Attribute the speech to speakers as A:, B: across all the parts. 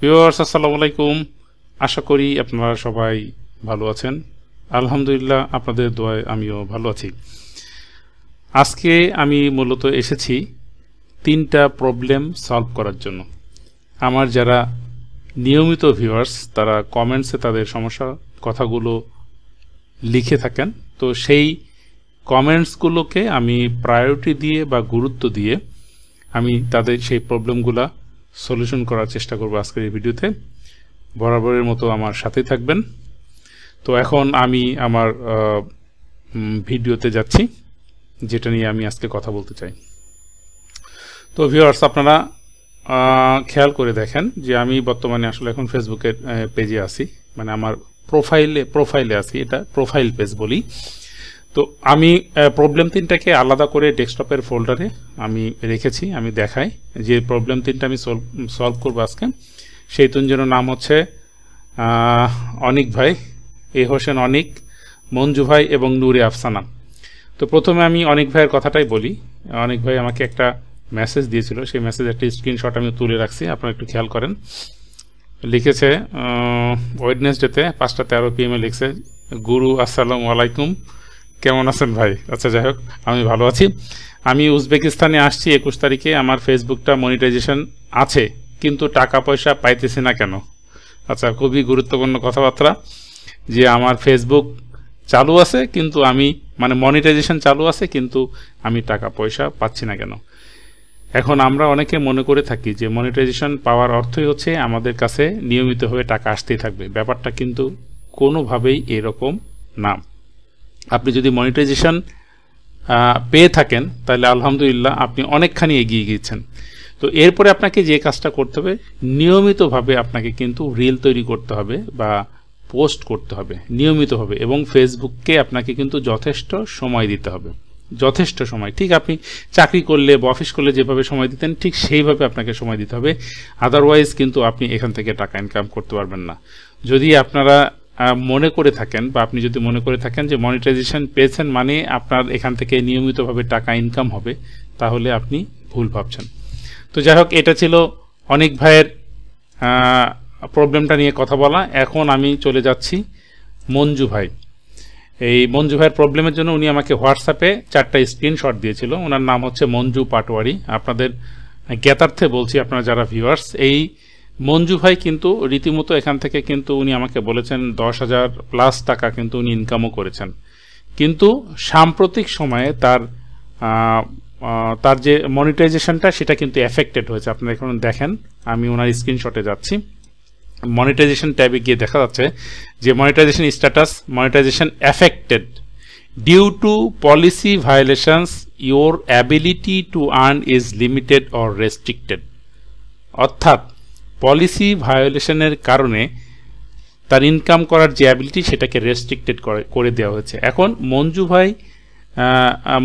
A: Viewers আসসালামু আলাইকুম। আশা করি আপনারা সবাই ভালো আছেন। আলহামদুলিল্লাহ, আপনাদের দোয়ায় আমিও ভালো আছি। আজকে আমি মূলত এসেছি 3টা প্রবলেম সলভ করার জন্য। আমার যারা নিয়মিত ভিউয়ার্স তারা কমেন্টসে তাদের সমস্যা কথাগুলো লিখে থাকেন, তো সেই কমেন্টসগুলোকে আমি প্রায়োরিটি দিয়ে বা গুরুত্ব দিয়ে আমি তাদের সেই প্রবলেমগুলো সলিউশন করার চেষ্টা করব আজকের এই ভিডিওতে। বরাবরের মতো আমার সাথেই থাকবেন। তো এখন আমি আমার ভিডিওতে যাচ্ছি, যেটা নিয়ে আমি আজকে কথা বলতে চাই। তো ভিউয়ার্স, আপনারা খেয়াল করে দেখেন যে আমি বর্তমানে আসলে এখন ফেসবুকের পেজে আছি, মানে আমার প্রোফাইলে আছি। এটা প্রোফাইল পেজ বলি। তো আমি প্রবলেম 3টাকে আলাদা করে ডেস্কটপের ফোল্ডারে আমি রেখেছি। আমি দেখাই যে প্রবলেম 3টা আমি সলভ করবো আজকে। সেই 3 জনের নাম হচ্ছে অনিক ভাই, এ হোসেন অনিক, মঞ্জু ভাই এবং নূরে আফসানা। তো প্রথমে আমি অনিক ভাইয়ের কথাটাই বলি। অনিক ভাই আমাকে একটা মেসেজ দিয়েছিল, সেই মেসেজ একটা স্ক্রিনশট আমি তুলে রাখছি, আপনারা একটু খেয়াল করেন। লিখেছে ওয়েডনেসডেতে 5:13 PM লিখছে, গুরু আসসালামু আলাইকুম, কেমন আছেন ভাই? আচ্ছা, যাই হোক, আমি ভালো আছি। আমি উজবেকিস্তানে আসছি 21 তারিখে। আমার ফেসবুকটা মনিটাইজেশন আছে, কিন্তু টাকা পয়সা পাইতেছি না কেন? আচ্ছা, খুবই গুরুত্বপূর্ণ কথাবার্তা যে আমার ফেসবুক চালু আছে কিন্তু আমি মনিটাইজেশন চালু আছে কিন্তু আমি টাকা পয়সা পাচ্ছি না কেন? এখন আমরা অনেকে মনে করে থাকি যে মনিটাইজেশন পাওয়ার অর্থই হচ্ছে আমাদের কাছে নিয়মিতভাবে টাকা আসতেই থাকবে। ব্যাপারটা কিন্তু কোনোভাবেই এরকম না। আপনি যদি মনিটাইজেশন পেয়ে থাকেন তাহলে আলহামদুলিল্লাহ আপনি অনেকখানি এগিয়ে গিয়েছেন। তো এরপরে আপনাকে যে কাজটা করতে হবে, নিয়মিতভাবে আপনাকে কিন্তু রিল তৈরি করতে হবে বা পোস্ট করতে হবে নিয়মিতভাবে, এবং ফেসবুককে আপনাকে কিন্তু যথেষ্ট সময় দিতে হবে। যথেষ্ট সময়, ঠিক আপনি চাকরি করলে বা অফিস করলে যেভাবে সময় দিতেন ঠিক সেইভাবে আপনাকে সময় দিতে হবে। আদারওয়াইজ কিন্তু আপনি এখান থেকে টাকা ইনকাম করতে পারবেন না। যদি আপনারা মনে করে থাকেন বা আপনি যদি মনে করে থাকেন যে মনিটাইজেশন পেয়েছেন মানে আপনার এখান থেকে নিয়মিতভাবে টাকা ইনকাম হবে, তাহলে আপনি ভুল ভাবছেন। তো যাই হোক, এটা ছিল অনেক ভাইয়ের প্রবলেমটা নিয়ে কথা বলা। এখন আমি চলে যাচ্ছি মঞ্জু ভাই। এই মঞ্জু ভাইয়ের প্রবলেমের জন্য উনি আমাকে হোয়াটসঅ্যাপে 4টা স্ক্রিনশট দিয়েছিল। ওনার নাম হচ্ছে মঞ্জু পাটোয়ারি। আপনাদের জ্ঞাতার্থে বলছি, আপনারা যারা ভিউয়ার্স, এই মঞ্জু ভাই কিন্তু রীতিমতো এখান থেকে কিন্তু উনি আমাকে বলেছেন 10,000+ টাকা কিন্তু উনি ইনকামও করেছেন। কিন্তু সাম্প্রতিক সময়ে তার যে মনিটাইজেশনটা সেটা কিন্তু এফেক্টেড হয়েছে। আপনারা এখন দেখেন, আমি ওনার স্ক্রিনশটে যাচ্ছি। মনিটাইজেশন ট্যাবে গিয়ে দেখা যাচ্ছে যে monetization status, monetization affected due to policy violations, your ability to earn is limited or restricted. অর্থাৎ পলিসি ভায়োলেশনের কারণে তার ইনকাম করার যে অ্যাবিলিটি সেটাকে রেস্ট্রিক্টেড করে দেওয়া হয়েছে। এখন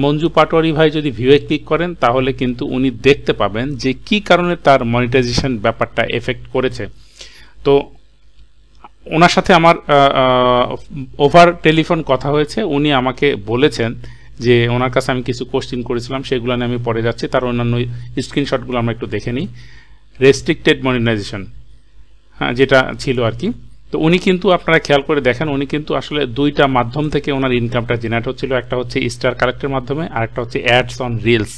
A: মঞ্জু পাটোয়ারি ভাই যদি ভিউয়ে ক্লিক করেন তাহলে কিন্তু উনি দেখতে পাবেন যে কি কারণে তার মনিটাইজেশন ব্যাপারটা এফেক্ট করেছে। তো ওনার সাথে আমার ওভার টেলিফোন কথা হয়েছে। উনি আমাকে বলেছেন যে ওনার কাছে আমি কিছু কোশ্চেন করেছিলাম, সেগুলো নিয়ে আমি পরে যাচ্ছি। তার অন্যান্য স্ক্রিনশটগুলো আমরা একটু দেখে নিই। রেস্ট্রিক্টেড মনিটাইজেশন, যেটা ছিল আর কি। তো উনি কিন্তু, আপনারা খেয়াল করে দেখেন, উনি কিন্তু আসলে 2টা মাধ্যম থেকে ওনার ইনকামটা জেনারেট হচ্ছিল। একটা হচ্ছে স্টার কালেক্টের মাধ্যমে, আর একটা হচ্ছে অ্যাডস অন রিলস।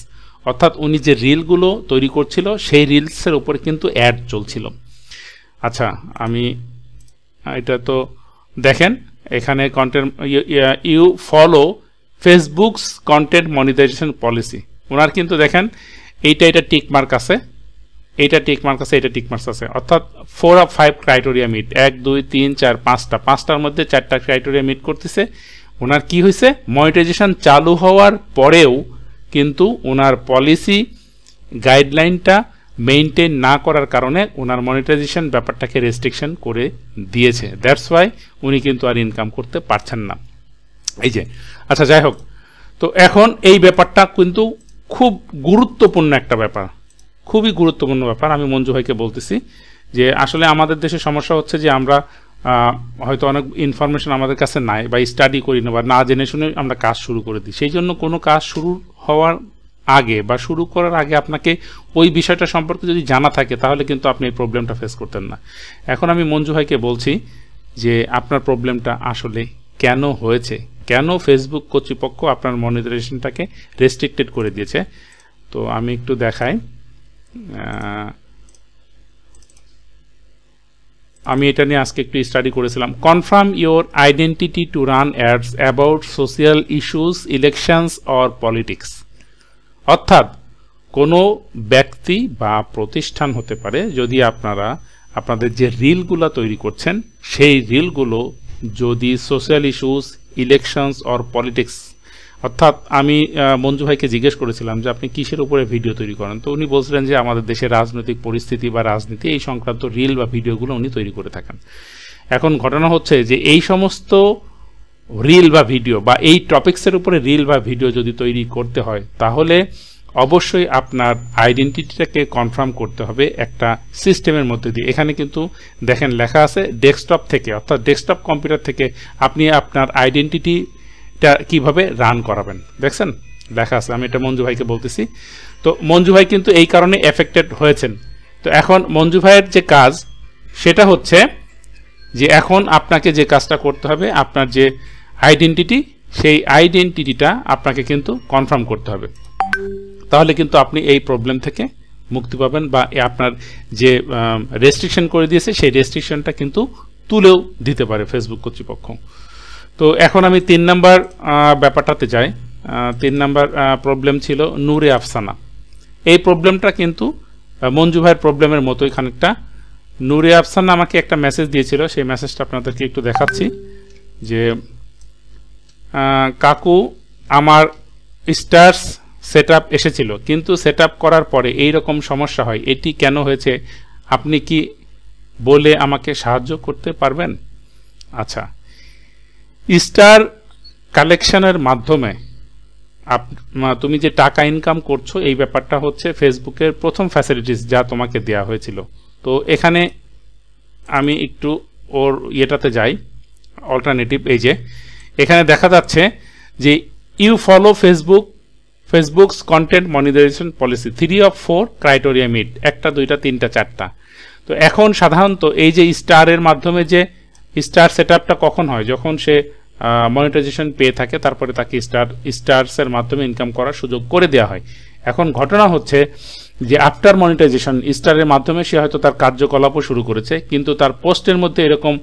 A: অর্থাৎ উনি যে রিলগুলো তৈরি করছিল সেই রিলসের উপরে কিন্তু অ্যাড চলছিল। আচ্ছা, আমি এটা তো দেখেন এখানে content, you follow Facebook's content monetization policy. ওনার কিন্তু দেখেন এটা টিক মার্ক আছে, এটা টিক মার্ক আছে, এটা টিক মার্ক আছে। অর্থাৎ 4 of 5 ক্রাইটেরিয়া মিট, 1 2 3 4 5টার মধ্যে 4টা ক্রাইটেরিয়া মিট করতেছে। ওনার কি হয়েছে, মনিটাইজেশন চালু হওয়ার পরেও কিন্তু ওনার পলিসি গাইডলাইনটা মেইনটেইন না করার কারণে ওনার মনিটাইজেশন ব্যাপারটাকে রেস্ট্রিকশন করে দিয়েছে। দ্যাটস ওয়াই উনি কিন্তু আর ইনকাম করতে পারছেন না। এই যে, আচ্ছা যাই হোক, তো এখন এই ব্যাপারটা কিন্তু খুব গুরুত্বপূর্ণ একটা ব্যাপার, খুবই গুরুত্বপূর্ণ ব্যাপার। আমি মঞ্জু ভাইকে বলতেছি যে আসলে আমাদের দেশে সমস্যা হচ্ছে যে আমরা হয়তো অনেক ইনফরমেশন আমাদের কাছে নাই, বা স্টাডি করি না, বা না জেনে শুনে আমরা কাজ শুরু করে দিই। সেই জন্য কোনো কাজ শুরু হওয়ার আগে বা শুরু করার আগে আপনাকে ওই বিষয়টা সম্পর্কে যদি জানা থাকে তাহলে কিন্তু আপনি এই প্রবলেমটা ফেস করতেন না। এখন আমি মঞ্জু ভাইকে বলছি যে আপনার প্রবলেমটা আসলে কেন হয়েছে, কেন ফেসবুক কর্তৃপক্ষ আপনার মনিটাইজেশনটাকে রেস্ট্রিক্টেড করে দিয়েছে। তো আমি একটু দেখাই, আমি এটা নিয়ে আজকে একটু স্টাডি করেছিলাম। Confirm your identity to run ads about social issues, elections or politics. অর্থাৎ কোনো ব্যক্তি বা প্রতিষ্ঠান হতে পারে, যদি আপনারা আপনাদের যে রিলগুলো তৈরি করছেন সেই রিলগুলো যদি social issues, elections or politics, অর্থাৎ আমি মঞ্জু ভাইকে জিজ্ঞেস করেছিলাম যে আপনি কিসের উপরে ভিডিও তৈরি করেন, তো উনি বলছিলেন যে আমাদের দেশের রাজনৈতিক পরিস্থিতি বা রাজনীতি এই সংক্রান্ত রিল বা ভিডিওগুলো উনি তৈরি করে থাকেন। এখন ঘটনা হচ্ছে যে এই সমস্ত রিল বা ভিডিও বা এই টপিক্সের উপরে রিল বা ভিডিও যদি তৈরি করতে হয় তাহলে অবশ্যই আপনার আইডেন্টিটিটাকে কনফার্ম করতে হবে একটা সিস্টেমের মধ্যে দিয়ে। এখানে কিন্তু দেখেন লেখা আছে ডেস্কটপ থেকে, অর্থাৎ ডেস্কটপ কম্পিউটার থেকে আপনি আপনার আইডেন্টিটিটা কিভাবে রান করাবেন, দেখছেন লেখা আছে। আমি এটা মঞ্জু ভাইকে বলতেছি। তো মঞ্জু ভাই কিন্তু এই কারণে এফেক্টেড হয়েছেন। তো এখন মঞ্জু ভাইয়ের যে কাজ সেটা হচ্ছে যে এখন আপনাকে যে কাজটা করতে হবে, আপনার যে আইডেন্টিটি সেই আইডেন্টিটিটা আপনাকে কিন্তু কনফার্ম করতে হবে, তাহলে কিন্তু আপনি এই প্রবলেম থেকে মুক্তি পাবেন বা আপনার যে রেস্ট্রিকশন করে দিয়েছে সেই রেস্ট্রিকশনটা কিন্তু তুলেও দিতে পারে ফেসবুক কর্তৃপক্ষ। তো এখন আমি 3 নাম্বার ব্যাপারটাতে যাই। 3 নাম্বার প্রবলেম ছিল নূরে আফসানা। এই প্রবলেমটা কিন্তু মঞ্জু ভাইয়ের প্রবলেমের মতোই খানিকটা। নূরে আফসানা আমাকে একটা মেসেজ দিয়েছিল, সেই মেসেজটা আপনাদেরকে একটু দেখাচ্ছি যে কাকু আমার স্টার্স সেটআপ এসেছিল, কিন্তু সেটআপ করার পরে এই রকম সমস্যা হয়, এটি কেন হয়েছে আপনি কি বলে আমাকে সাহায্য করতে পারবেন? আচ্ছা, স্টার কালেকশনের মাধ্যমে তুমি যে টাকা ইনকাম করছো এই ব্যাপারটা হচ্ছে ফেসবুকের প্রথম ফ্যাসিলিটিস যা তোমাকে দেয়া হয়েছিল। তো এখানে আমি একটু ওর ইয়েটাতে যাই, অল্টারনেটিভ। এই যে এখানে দেখা যাচ্ছে যে you follow Facebook's content monetization policy 3 of 4 criteria meet, 1 2 3 4টা। তো এখন সাধারণত এই যে স্টারের মাধ্যমে যে স্টার সেটআপটা কখন হয়, যখন সে মনিটাইজেশন পেয়ে থাকে তারপরে তাকে স্টারসের মাধ্যমে ইনকাম করার সুযোগ করে দেওয়া হয়। এখন ঘটনা হচ্ছে যে আফটার মনিটাইজেশন স্টারের মাধ্যমে সে হয়তো তার কার্যকলাপও শুরু করেছে, কিন্তু তার পোস্টের মধ্যে এরকম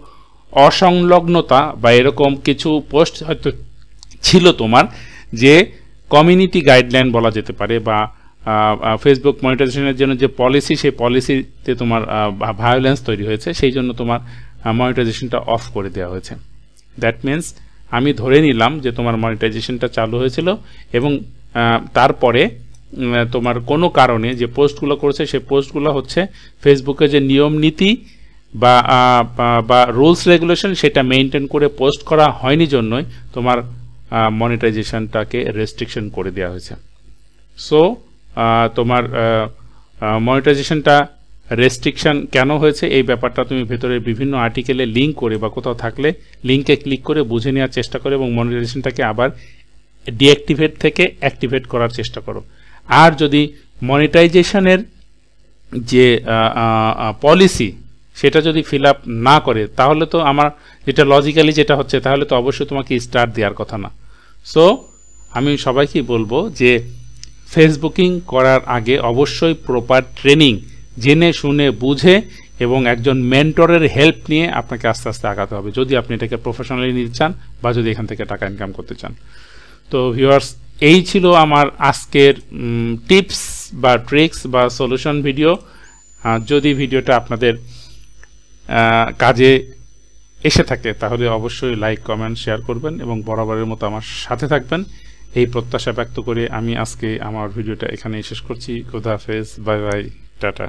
A: অসংলগ্নতা বা এরকম কিছু পোস্ট হয়তো ছিল তোমার যে কমিউনিটি গাইডলাইন বলা যেতে পারে বা ফেসবুক মনিটাইজেশনের জন্য যে পলিসি সেই পলিসিতে তোমার ভায়োলেন্স তৈরি হয়েছে, সেই জন্য তোমার মনিটাইজেশনটা অফ করে দেওয়া হয়েছে। দ্যাট মিনস আমি ধরে নিলাম যে তোমার মনিটাইজেশনটা চালু হয়েছিল এবং তারপরে তোমার কোনো কারণে যে পোস্টগুলো করেছে সেই পোস্টগুলো হচ্ছে ফেসবুকে যে নিয়ম নীতি বা রুলস রেগুলেশন সেটা মেনটেন করে পোস্ট করা হয়নি জন্যই তোমার মনিটাইজেশনটাকে রেস্ট্রিকশন করে দেওয়া হয়েছে। সো তোমার মনিটাইজেশনটা রেস্ট্রিকশন কেন হয়েছে এই ব্যাপারটা তুমি ভেতরের বিভিন্ন আর্টিকেলে লিঙ্ক করে বা কোথাও থাকলে লিঙ্কে ক্লিক করে বুঝে নেওয়ার চেষ্টা করো এবং মনিটাইজেশনটাকে আবার ডিঅ্যাক্টিভেট থেকে অ্যাক্টিভেট করার চেষ্টা করো। আর যদি মনিটাইজেশনের যে পলিসি সেটা যদি ফিল আপ না করে তাহলে তো আমার যেটা লজিক্যালি যেটা হচ্ছে তাহলে তো অবশ্যই তোমাকে স্টার দেওয়ার কথা না। সো আমি সবাইকেই বলবো যে ফেসবুকিং করার আগে অবশ্যই প্রপার ট্রেনিং জেনে শুনে বুঝে এবং একজন মেন্টরের হেল্প নিয়ে আপনাকে আস্তে আস্তে আগাতে হবে যদি আপনি এটাকে প্রফেশনালি নিতে চান বা যদি এখান থেকে টাকা ইনকাম করতে চান। তো ভিউয়ার্স, এই ছিল আমার আজকের টিপস বা ট্রিক্স বা সলিউশন ভিডিও। যদি ভিডিওটা আপনাদের কাজে এসে থাকে তাহলে অবশ্যই লাইক কমেন্ট শেয়ার করবেন এবং বরাবরের মতো আমার সাথে থাকবেন এই প্রত্যাশা ব্যক্ত করে আমি আজকে আমার ভিডিওটা এখানেই শেষ করছি। খোদা হাফেজ, বাই বাই, টাটা।